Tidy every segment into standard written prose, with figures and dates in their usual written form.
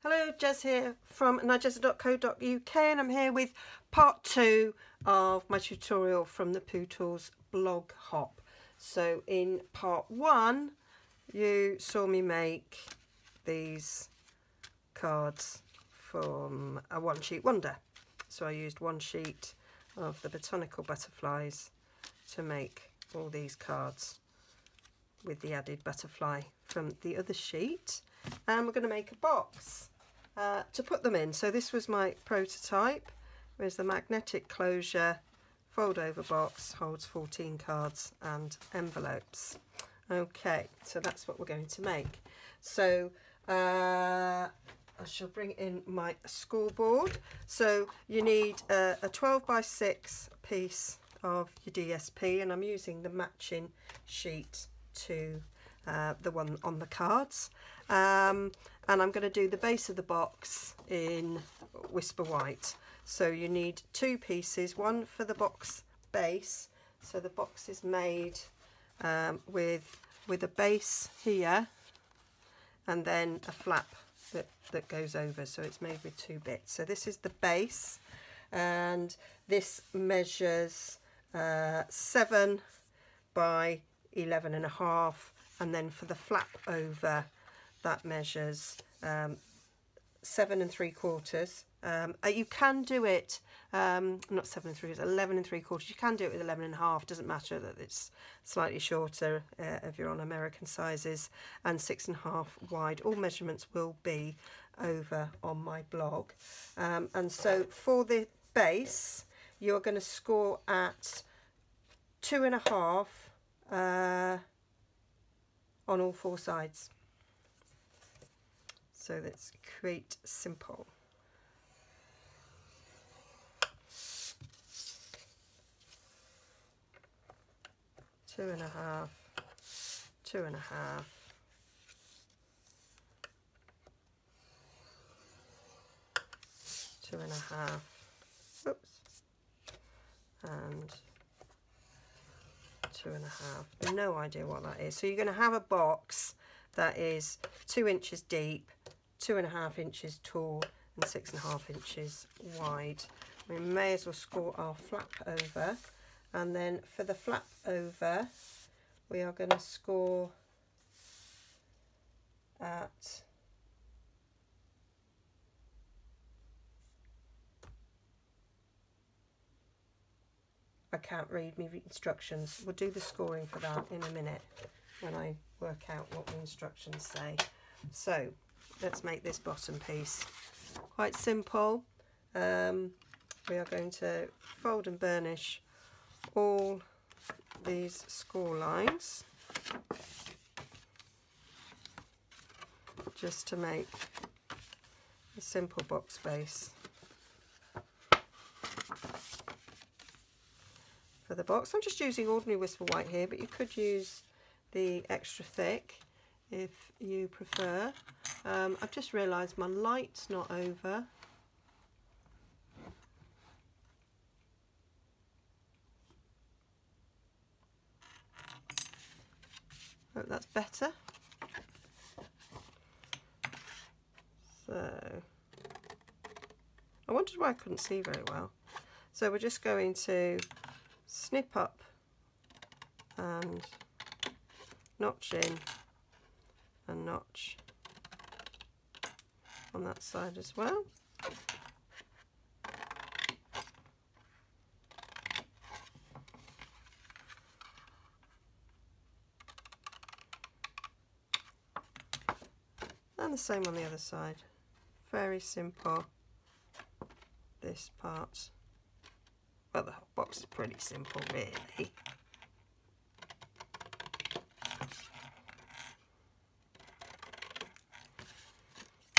Hello, Jez here from Nigezza.co.uk, and I'm here with part 2 of my tutorial from the Pootlers blog hop. So in part 1 you saw me make these cards from a one sheet wonder. So I used one sheet of the botanical butterflies to make all these cards with the added butterfly from the other sheet, and we're going to make a box to put them in. So this was my prototype. There's the magnetic closure fold over box, holds 14 cards and envelopes. Okay, so that's what we're going to make. So I shall bring in my scoreboard. So you need a 12 by 6 piece of your DSP, and I'm using the matching sheet to the one on the cards, and I'm going to do the base of the box in Whisper White. So you need 2 pieces, one for the box base. So the box is made with a base here and then a flap that goes over, so it's made with 2 bits. So this is the base, and this measures 7 by 11.5, and then for the flap over that measures 7 3/4. You can do it not 7 3, 11 3/4. You can do it with 11.5. Doesn't matter that it's slightly shorter if you're on American sizes, and 6.5 wide. All measurements will be over on my blog. And so for the base, you're going to score at 2.5 on all 4 sides. So let's create simple. Two and a half, 2.5, 2.5, oops, and 2.5. No idea what that is. So you're going to have a box that is 2 inches deep, 2.5 inches tall, and 6.5 inches wide. We may as well score our flap over, and then for the flap over we are going to score at I can't read my instructions. We'll do the scoring for that in a minute when I work out what the instructions say. So let's make this bottom piece. Quite simple. We are going to fold and burnish all these score lines just to make a simple box base for the box. I'm just using ordinary Whisper White here, but you could use the extra thick if you prefer. I've just realised my light's not over. Hope that's better. So I wondered why I couldn't see very well. So we're just going to snip up and notch in and notch on that side as well. And the same on the other side. Very simple, this part. Well, the whole box is pretty simple, really.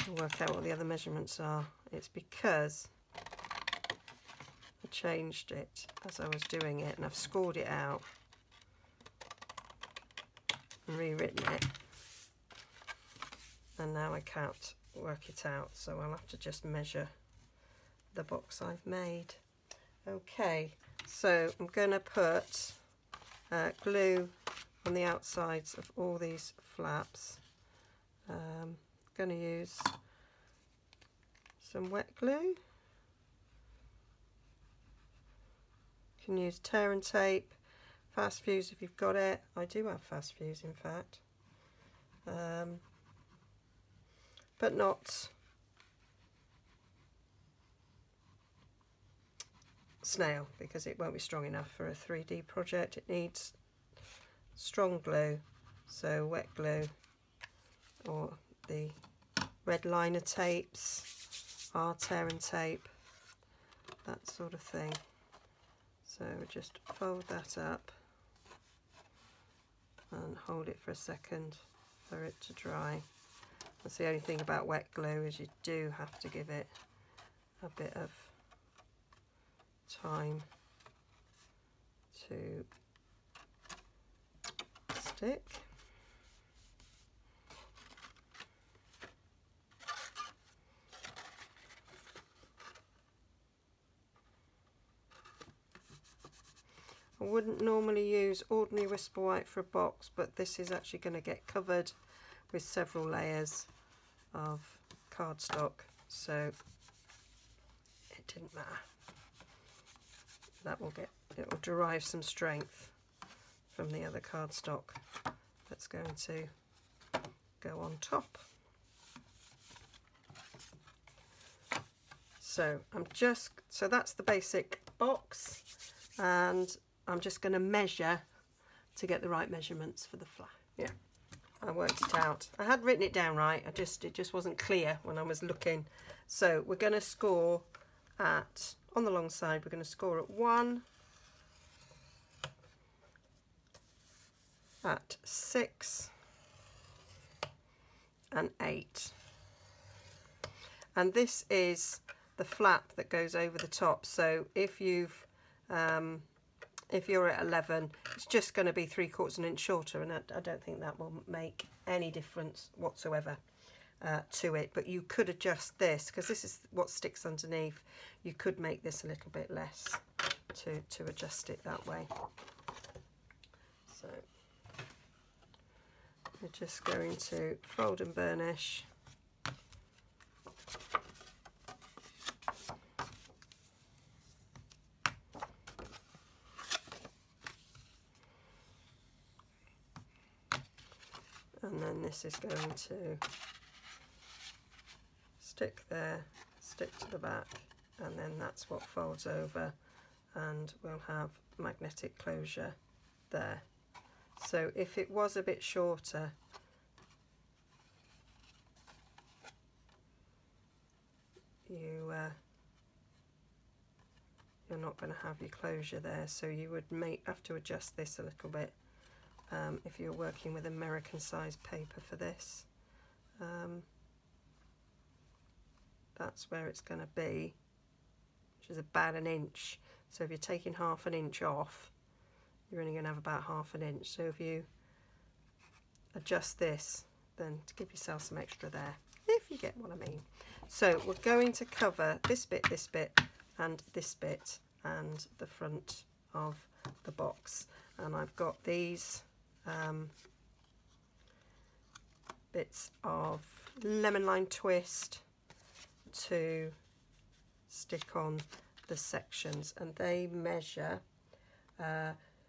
I'll work out what the other measurements are. It's because I changed it as I was doing it, and I've scored it out and rewritten it. And now I can't work it out, so I'll have to just measure the box I've made. Okay, so I'm going to put glue on the outsides of all these flaps. I'm going to use some wet glue. You can use tear and tape, fast fuse if you've got it. I do have fast fuse, in fact, but not snail, because it won't be strong enough for a 3D project. It needs strong glue, so wet glue or the red liner tapes, our tear and tape, that sort of thing. So just fold that up and hold it for a second for it to dry. That's the only thing about wet glue, is you do have to give it a bit of time to stick. I wouldn't normally use ordinary whisper white for a box, but this is actually going to get covered with several layers of cardstock, so it didn't matter. It will derive some strength from the other cardstock that's going to go on top. So that's the basic box, and I'm just going to measure to get the right measurements for the flower. Yeah, I worked it out. I had written it down right, it just wasn't clear when I was looking. So we're going to score at, on the long side, we're going to score at 1, at 6 and 8. And this is the flap that goes over the top. So if you're at 11, it's just going to be 3/4 inch shorter, and I don't think that will make any difference whatsoever to it. But you could adjust this, because this is what sticks underneath. You could make this a little bit less to adjust it that way. So we're just going to fold and burnish. And then this is going to stick there, stick to the back, and then that's what folds over, and we'll have magnetic closure there. So if it was a bit shorter, you're not going to have your closure there, so you would have to adjust this a little bit. If you're working with American size paper for this, that's where it's going to be, which is about 1 inch. So if you're taking 1/2 inch off, you're only going to have about 1/2 inch. So if you adjust this, then to give yourself some extra there, if you get what I mean. So we're going to cover this bit, and this bit, and the front of the box. And I've got these bits of lemon lime twist to stick on the sections, and they measure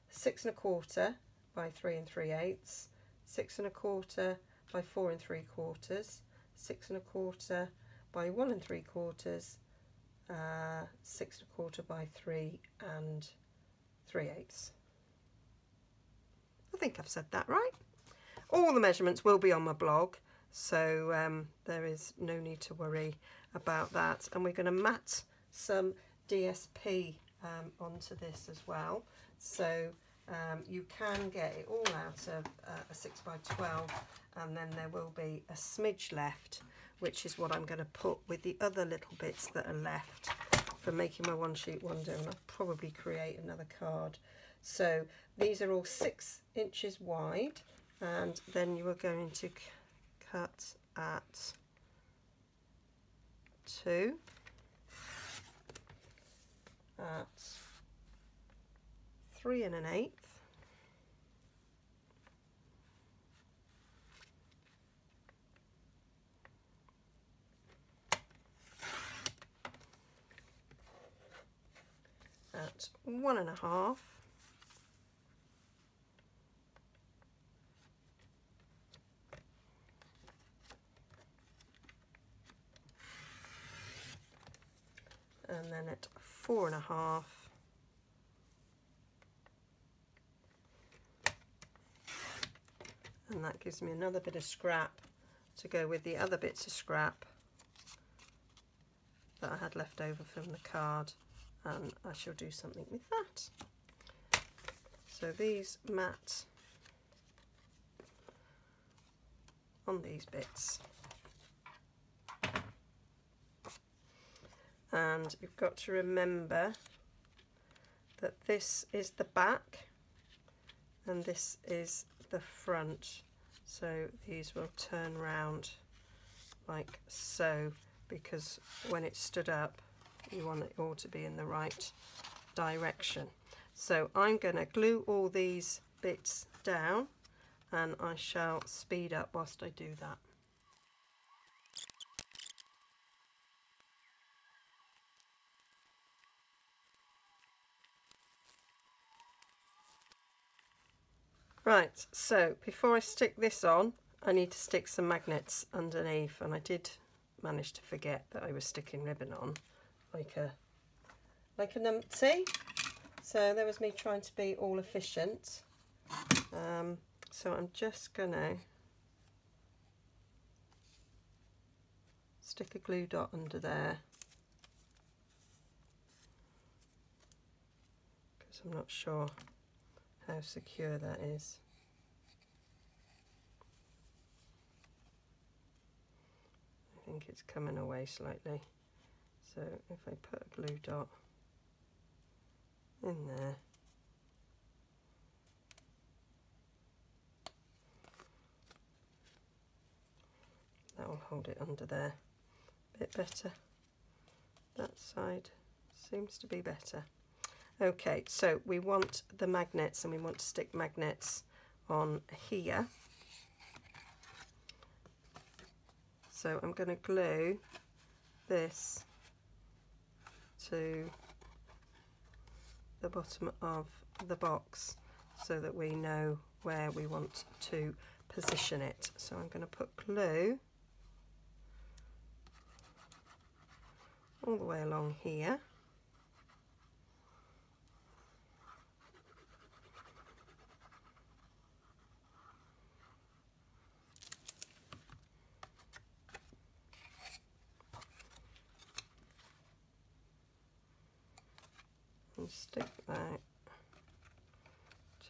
6 1/4 by 3 3/8, 6 1/4 by 4 3/4, 6 1/4 by 1 3/4, 6 1/4 by 3 3/8. I think I've said that right. All the measurements will be on my blog, so there is no need to worry about that. And we're going to mat some DSP onto this as well. So you can get it all out of a 6 by 12, and then there will be a smidge left, which is what I'm going to put with the other little bits that are left from making my one sheet wonder, and I'll probably create another card. So these are all 6 inches wide, and then you are going to cut at 2, at 3 1/8, about 1.5. And then at 4.5. And that gives me another bit of scrap to go with the other bits of scrap that I had left over from the card, and I shall do something with that. So these mat on these bits. And you've got to remember that this is the back and this is the front, so these will turn round like so, because when it's stood up you want it all to be in the right direction. So I'm going to glue all these bits down and I shall speed up whilst I do that. Right, so before I stick this on, I need to stick some magnets underneath, and I did manage to forget that I was sticking ribbon on like a numpty. So there was me trying to be all efficient. So I'm just gonna stick a glue dot under there because I'm not sure how secure that is. I think it's coming away slightly. So if I put a glue dot in there, that will hold it under there a bit better. That side seems to be better. Okay, so we want the magnets, and we want to stick magnets on here. So I'm going to glue this to the bottom of the box so that we know where we want to position it. So I'm going to put glue all the way along here. And stick that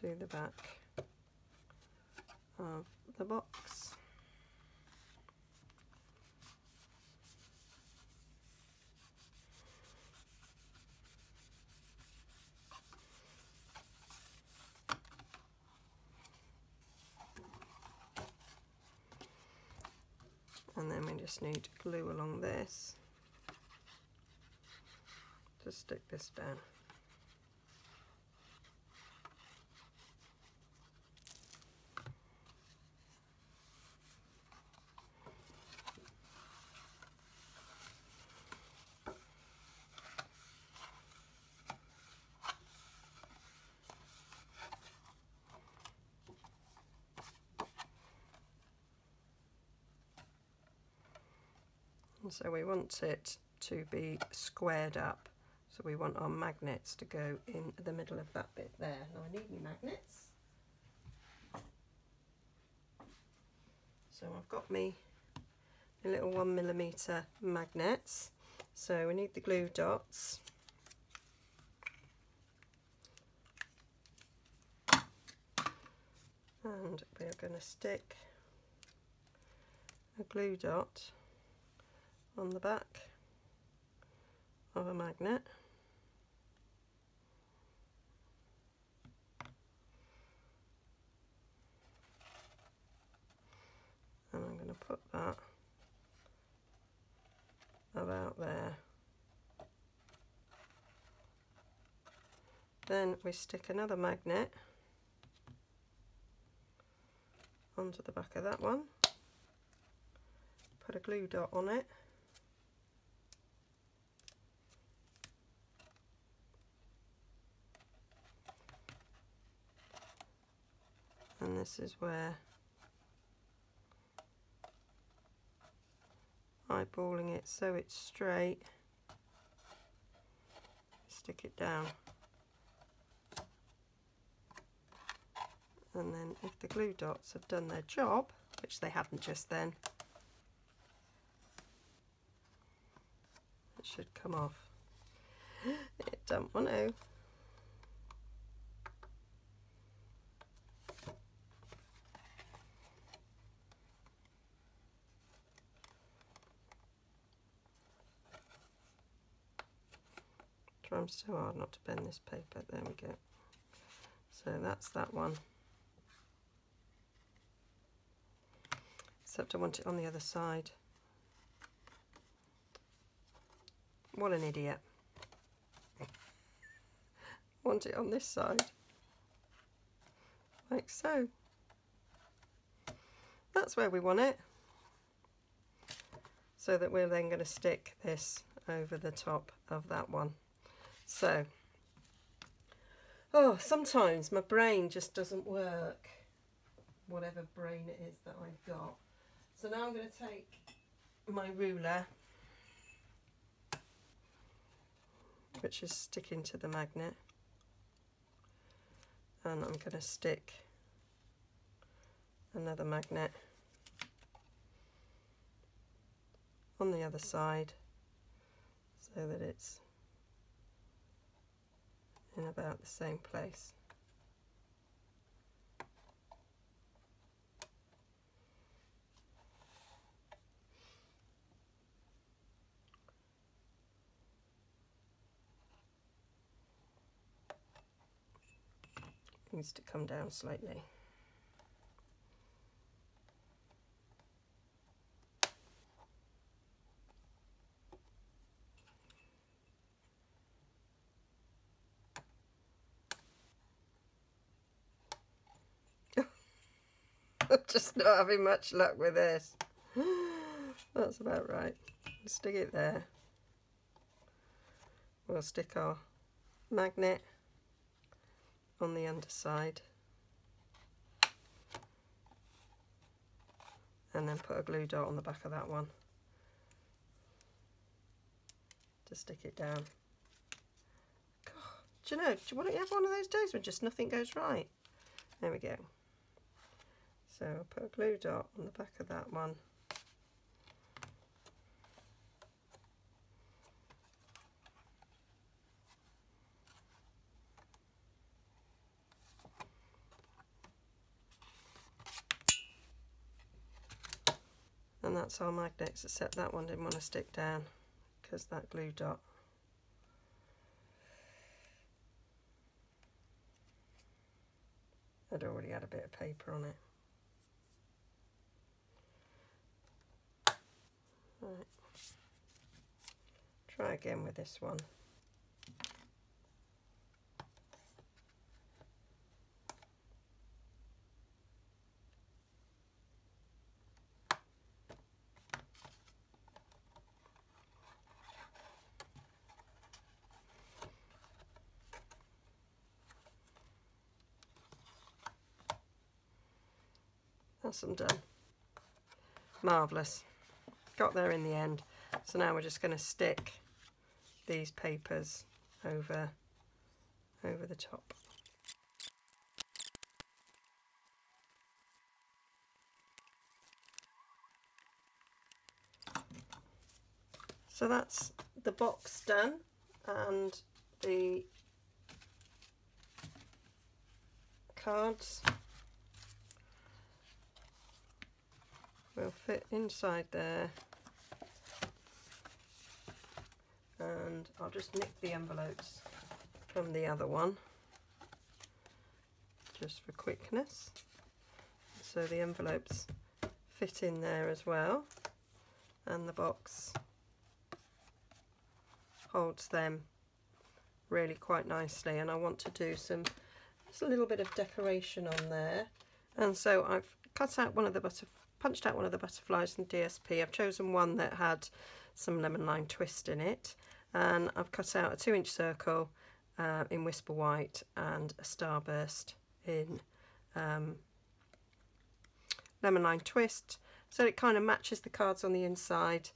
to the back of the box. And then we just need glue along this to stick this down. And so we want it to be squared up, so we want our magnets to go in the middle of that bit there. Now I need my magnets, so I've got my little 1mm magnets. So we need the glue dots, and we're going to stick a glue dot on the back of a magnet, and I'm going to put that about there. Then we stick another magnet onto the back of that one, put a glue dot on it, and this is where eyeballing it so it's straight, stick it down, and then if the glue dots have done their job, which they hadn't just then, it should come off. It don't want to. Trying so hard not to bend this paper. There we go. So that's that one. Except I want it on the other side. What an idiot. Want it on this side. Like so. That's where we want it. So that we're then going to stick this over the top of that one. So, oh, sometimes my brain just doesn't work, whatever brain it is that I've got. So now I'm going to take my ruler, which is sticking to the magnet, and I'm going to stick another magnet on the other side so that it's in about the same place. Needs to come down slightly. I'm just not having much luck with this. That's about right. Stick it there. We'll stick our magnet on the underside and then put a glue dot on the back of that one to stick it down. God, do you know, why don't you have one of those days when just nothing goes right? There we go. So I'll put a glue dot on the back of that one. And that's our magnets, except that one didn't want to stick down because that glue dot. I'd already had a bit of paper on it. Right. Try again with this one. That's them done. Marvellous. Got there in the end. So now we're just going to stick these papers over the top. So that's the box done, and the cards will fit inside there, and I'll just nick the envelopes from the other one just for quickness, so the envelopes fit in there as well, and the box holds them really quite nicely. And I want to do just a little bit of decoration on there, and so I've cut out one of the punched out one of the butterflies in DSP. I've chosen one that had some lemon lime twist in it, and I've cut out a 2-inch circle in Whisper White and a starburst in lemon lime twist, so it kind of matches the cards on the inside,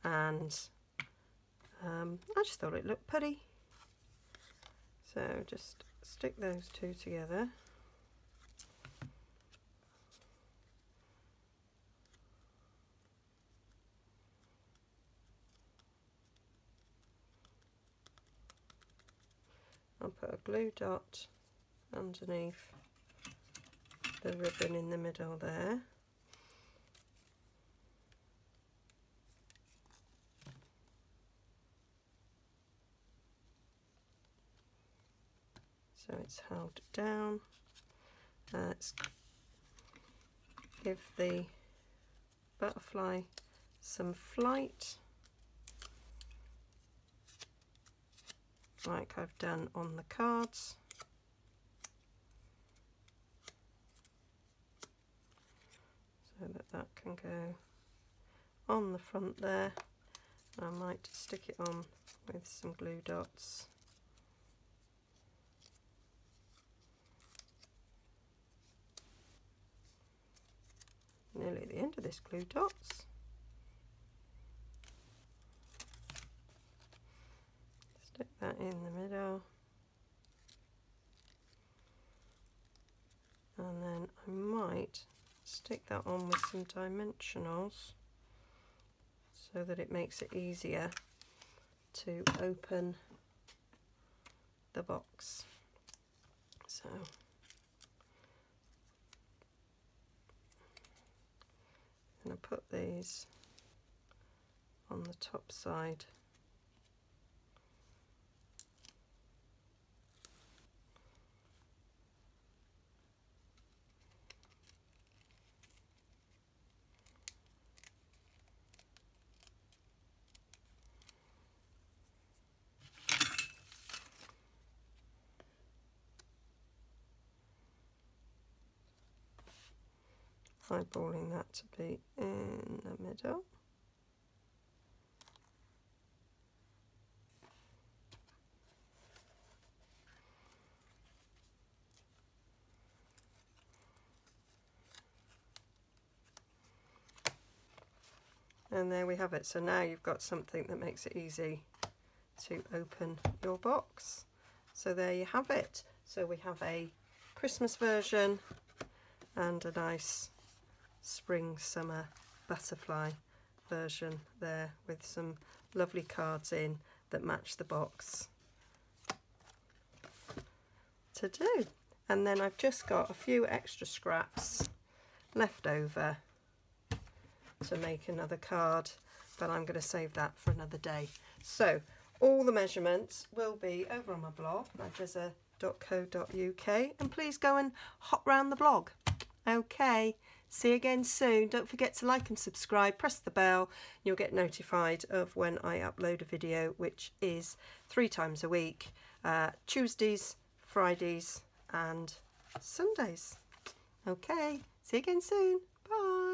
and I just thought it looked pretty. So just stick those two together. I'll put a glue dot underneath the ribbon in the middle there. So it's held down. Let's give the butterfly some flight, like I've done on the cards. So that can go on the front there. I might stick it on with some glue dots. Nearly at the end of this glue dots. Stick that in the middle. And then I might stick that on with some dimensionals so that it makes it easier to open the box. So I'm going to put these on the top side. Eyeballing that to be in the middle. And there we have it. So now you've got something that makes it easy to open your box. So there you have it. So we have a Christmas version and a nice spring summer butterfly version there with some lovely cards in that match the box to do. And then I've just got a few extra scraps left over to make another card, but I'm going to save that for another day. So all the measurements will be over on my blog, nigezza.co.uk, and please go and hop round the blog. Okay, see you again soon. Don't forget to like and subscribe, press the bell, you'll get notified of when I upload a video, which is 3 times a week, Tuesdays, Fridays and Sundays. Okay, see you again soon. Bye.